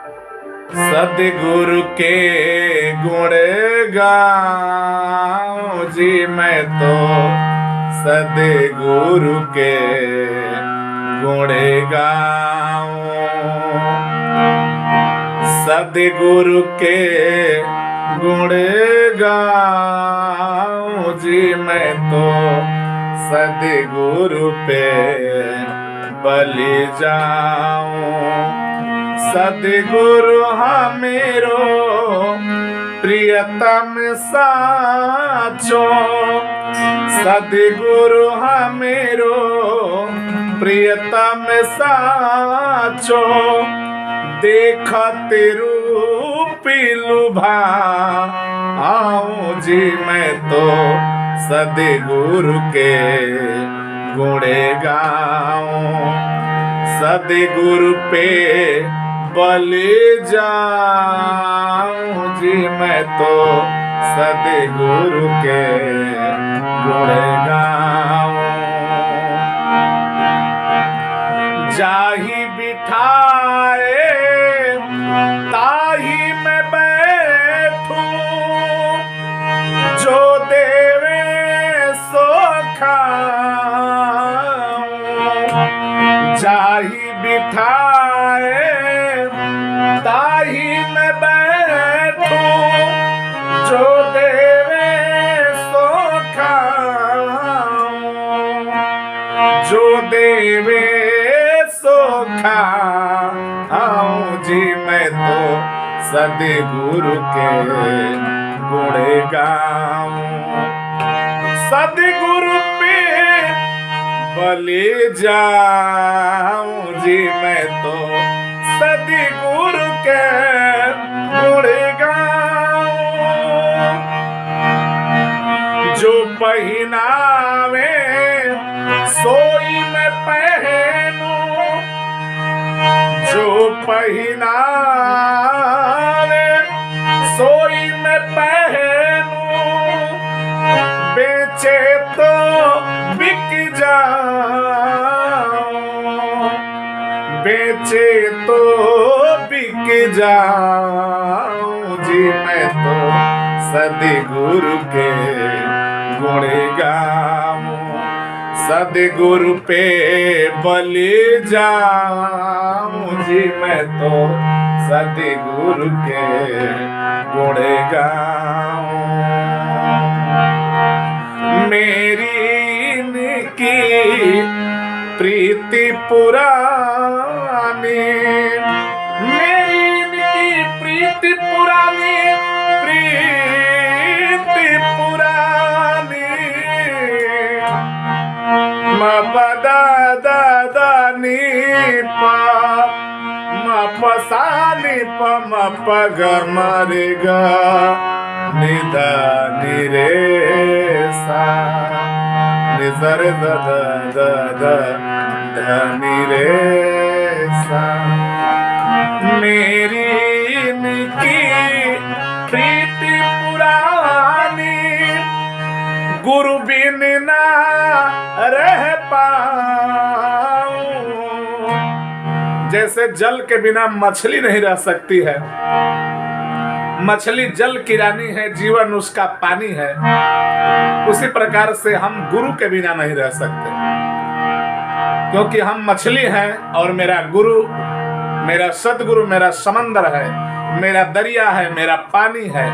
सतगुरु के गुण गाऊं जी मैं तो सतगुरु के गुण गाऊं। सतगुरु के गुण गाऊं जी मैं तो सतगुरु पे बलि जाऊं। सतगुरु हमेरो प्रियतम साचो। सतगुरु हमेरो प्रियतम साचो। देखत रूपी लुभा आऊं जी मैं तो सतगुरु के गुण गाऊं। सतगुरु पे बलि जाऊं जी मैं तो सतगुरु के गुण गाऊं। जाहि बिठाए ताहि मैं बैठूं। जो देवे सो खाऊं। जाहि बिठाए ताहि मैं बैठूं। जो देवे सो खाऊं। जो देवे सो खाऊं जी मैं तो सतगुरु के गुण गाऊं। सतगुरु पे बलि जाऊं जी मैं तो सतगुरु के गुण गाऊं। जो पहनावे सोई मैं पहनूं। जो पहनावे सोई मैं पहनूं। बेचे तो बिक जाऊं। बेचे तो बिक जाऊं जी मैं तो सतगुरु के गुण गाऊं। सतगुरु पे बलि जाऊं जी मैं तो सतगुरु के गुण गाऊं। मेरी इनकी प्रीति पुरानी। मेरी इनकी प्रीति पुरानी। प्रीति पुरानी। म पदा दा नी पा म पसा नी प म प ग म रे ग नि द नि रे सा नि स रे द द द ध नि रे सा। मेरी इनकी प्रीति पुरानी। गुरु बिन ना रह पाऊं। जैसे जल के बिना मछली नहीं रह सकती है। मछली जल की रानी है, जीवन उसका पानी है। उसी प्रकार से हम गुरु के बिना नहीं रह सकते, क्योंकि हम मछली हैं और मेरा गुरु, मेरा सतगुरु मेरा समंदर है, मेरा दरिया है, मेरा पानी है।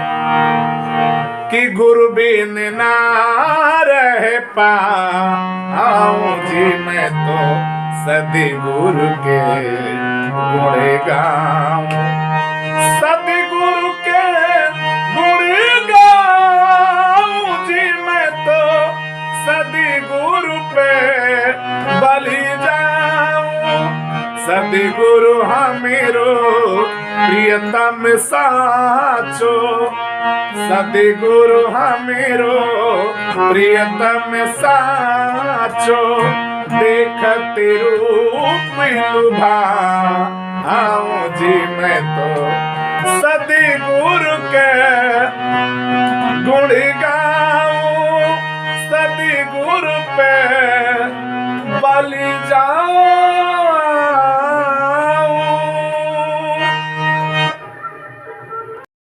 कि गुरु बिन ना रह पाऊं जी मैं तो सतगुरु के गुण गाऊं। सतगुरु के गुण गाऊं जी मैं तो सतगुरु पे बलि जाऊं। सतगुरु हमेरो प्रियतम साचो। सतगुरु हमेरो प्रियतम साचो। देखत रूप लुभा